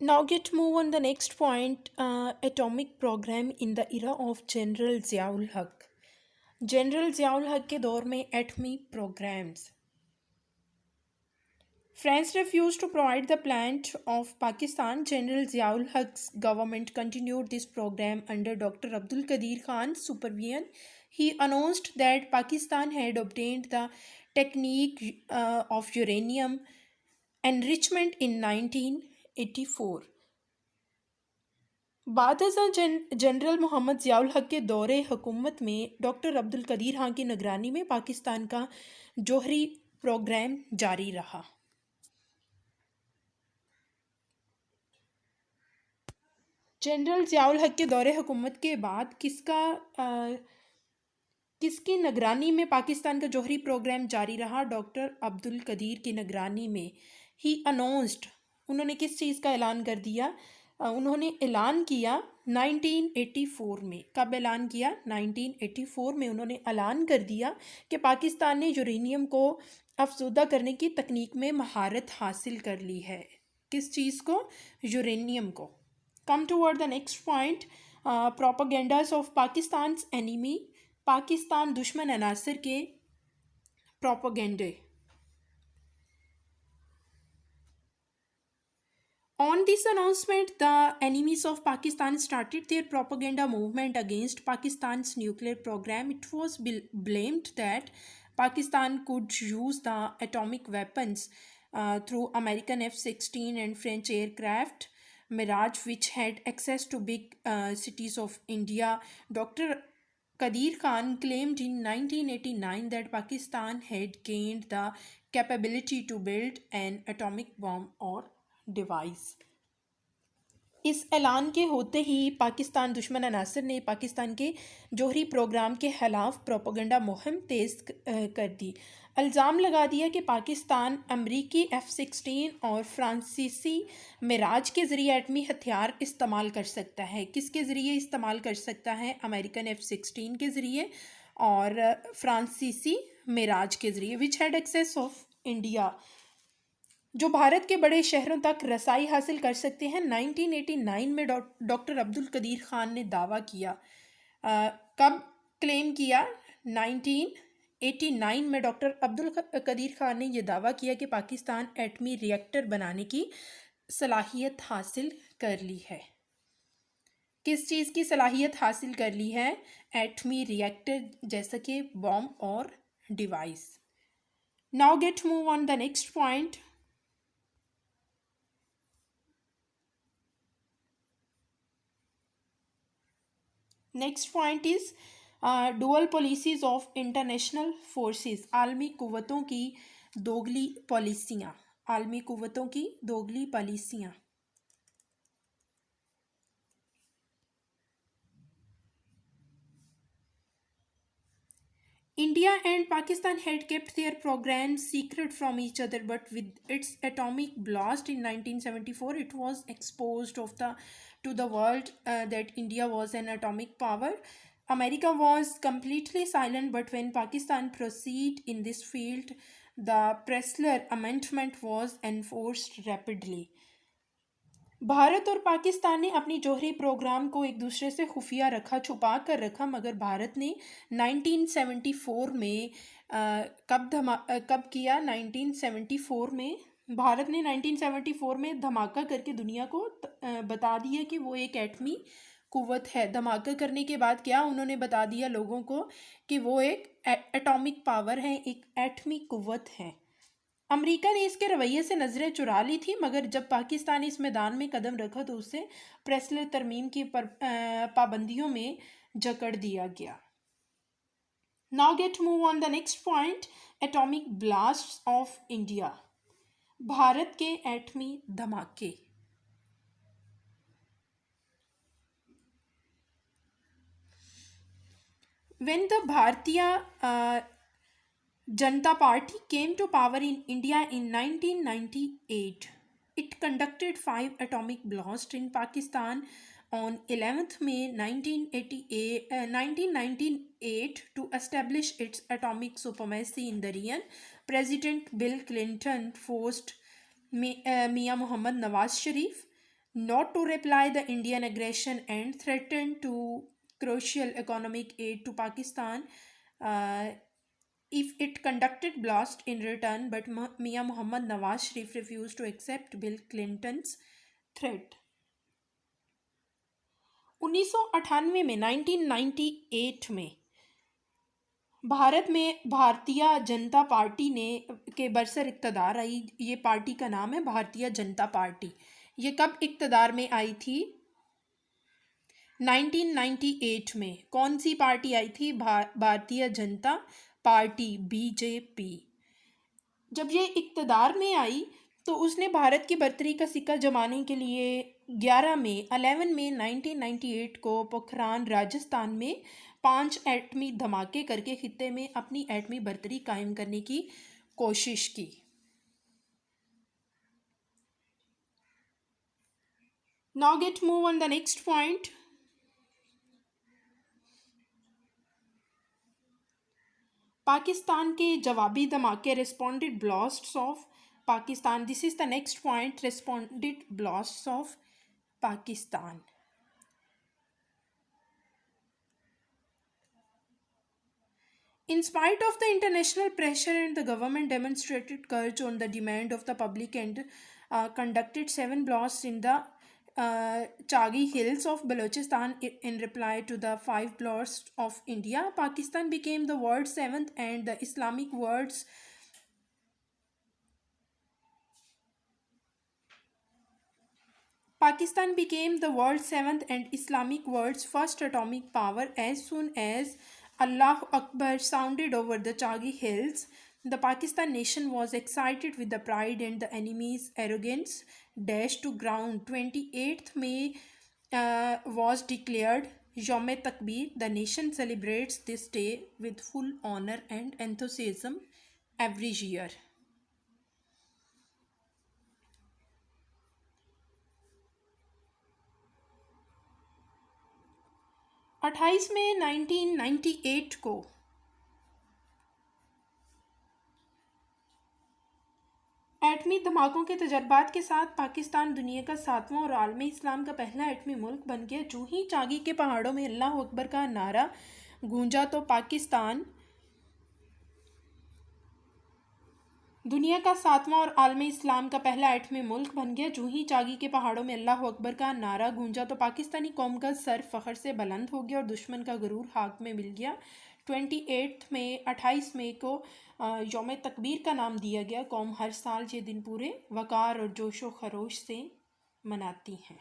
Now get move on the next point, atomic program in the era of General Ziaul Haq. General Ziaul हक के दौर में एटमी programmes. France refused to provide the plant of Pakistan. General Ziaul Haq's government continued this program under Dr. Abdul Qadir Khan's supervision. He announced that Pakistan had obtained the technique of uranium enrichment in 1984. बाद general Mohammad Ziaul हक के दौरे हुकूमत में doctor Abdul Qadeer Khan की निगरानी में पाकिस्तान का जौहरी प्रोग्राम जारी रहा. जनरल ज़ियाउल हक के दौरे हुकूमत के बाद किसकी निगरानी में पाकिस्तान का जौहरी प्रोग्राम जारी रहा? डॉक्टर अब्दुल कदीर की निगरानी में. ही अनाउंस्ड, उन्होंने किस चीज़ का ऐलान कर दिया? उन्होंने ऐलान किया 1984 में. कब ऐलान किया? 1984 में उन्होंने ऐलान कर दिया कि पाकिस्तान ने यूरेनियम को अफज़ूदा करने की तकनीक में महारत हासिल कर ली है. किस चीज़ को? यूरेनियम को. Come toward the next point, propagandas of Pakistan's enemy. Pakistan दुश्मन अनासर के प्रोपोगेंडे. On this announcement, the enemies of Pakistan started their propaganda movement against Pakistan's nuclear program. It was blamed that Pakistan could use the atomic weapons through American F-16 and French aircraft Mirage, which had access to big cities of India. Dr. Qadir Khan claimed in 1989 that Pakistan had gained the capability to build an atomic bomb or device. इस ऐलान के होते ही पाकिस्तान दुश्मन अनासर ने पाकिस्तान के जौहरी programme के खिलाफ propaganda मुहिम तेज़ कर दी. इल्ज़ाम लगा दिया कि पाकिस्तान अमरीकी F-16 और फ्रांसीसी मिराज के ज़रिए एटमी हथियार इस्तेमाल कर सकता है. किसके ज़रिए इस्तेमाल कर सकता है? अमेरिकन F-16 के ज़रिए और फ्रांसीसी मिराज के ज़रिए, which had access of India, जो भारत के बड़े शहरों तक रसाई हासिल कर सकते हैं. 1989 में डॉक्टर अब्दुल कदीर खान ने दावा किया. कब क्लेम किया? 1989 में डॉक्टर अब्दुल कदीर खान ने यह दावा किया कि पाकिस्तान एटमी रिएक्टर बनाने की सलाहियत हासिल कर ली है. किस चीज़ की सलाहियत हासिल कर ली है? एटमी रिएक्टर, जैसा कि बॉम्ब और device. Now get move on the next point. Next point is dual policies of international forces. आलमी क़ुव्वतों की दोगली पॉलिसियाँ. आलमी क़ुव्वतों की दोगली पॉलिसियाँ. India and Pakistan had kept their programs secret from each other, but with its atomic blast in 1974, it was exposed to the world that India was an atomic power. America was completely silent, but when Pakistan proceeded in this field, the Pressler Amendment was enforced rapidly. Bharat और पाकिस्तान ने अपनी जौहरी programme को एक दूसरे से खुफिया रखा, छुपा कर रखा, मगर भारत ने 1974 में कब किया? 1974 में भारत ने 1974 में धमाका करके दुनिया को बता दिया कि वो एक एटमी कुव्वत है. धमाका करने के बाद क्या उन्होंने बता दिया लोगों को कि वो एक एटॉमिक पावर है, एक एटमी कुव्वत है. अमेरिका ने इसके रवैये से नज़रें चुरा ली थी, मगर जब पाकिस्तान ने इस मैदान में कदम रखा तो उसे प्रेसलर तरमीम की पाबंदियों में जकड़ दिया गया. Now get move on the next point, atomic blast of India. Bharat के एटमी धमाके. When the Bharatiya Janata Party came to power in India in 1998, it conducted 5 atomic blasts in Pakistan on 11th May 1998 to establish its atomic supremacy in the region. President Bill Clinton forced Mia Muhammad Nawaz Sharif not to reply the Indian aggression and threatened to crucial economic aid to Pakistan uh, if it conducted blast in return, but Mia Muhammad Nawaz Sharif refused to accept Bill Clinton's threat. 1998 में 1998 में भारत में Bharatiya Janata party ने के बरसर इक़्तिदार आई। ये party का नाम है Bharatiya Janata party. ये कब इक़्तिदार में आई थी? 1998 में। कौन सी पार्टी आई थी? Bharatiya Janata party, BJP. जब ये इक़्तिदार में आई तो उसने भारत की बर्तरी का सिक्का जमाने के लिए 11 मई 1998 को पोखरान राजस्थान में 5 एटमी धमाके करके खित्ते में अपनी एटमी बर्तरी कायम करने की कोशिश की। Now get move on the next point. Pakistan के जवाबी धमाके, responded blasts of Pakistan. This is the next point, responded blasts of Pakistan. In spite of the international pressure and the government demonstrated courage on the demand of the public and conducted 7 blasts in the Chagi Hills of Balochistan in reply to the 5 blasts of India. Pakistan became the world's 7th and the Islamic world's Pakistan became the world's 7th and Islamic world's first atomic power as soon as Allahu Akbar sounded over the Chagi Hills. The Pakistan nation was excited with the pride and the enemy's arrogance dashed to ground. 28th May was declared Yom-e Takbir. The nation celebrates this day with full honor and enthusiasm every year. 28 मई 1998 को एटमी धमाकों के तजर्बात के साथ पाकिस्तान दुनिया का 7वां और आलमी इस्लाम का पहला एटमी मुल्क बन गया। जो ही चागी के पहाड़ों में अल्लाह अकबर का नारा गूंजा तो पाकिस्तान दुनिया का 7वां और आलमी इस्लाम का पहला एटमी मुल्क बन गया। जो ही चागी के पहाड़ों में अल्लाह अकबर का नारा गूंजा तो पाकिस्तानी कौम का सर फ़ख्र से बुलंद हो गया और दुश्मन का गरूर खाक में मिल गया। 28 मई को यौम तकबीर का नाम दिया गया। कौम हर साल ये दिन पूरे वक़ार और जोशो खरोश से मनाती हैं।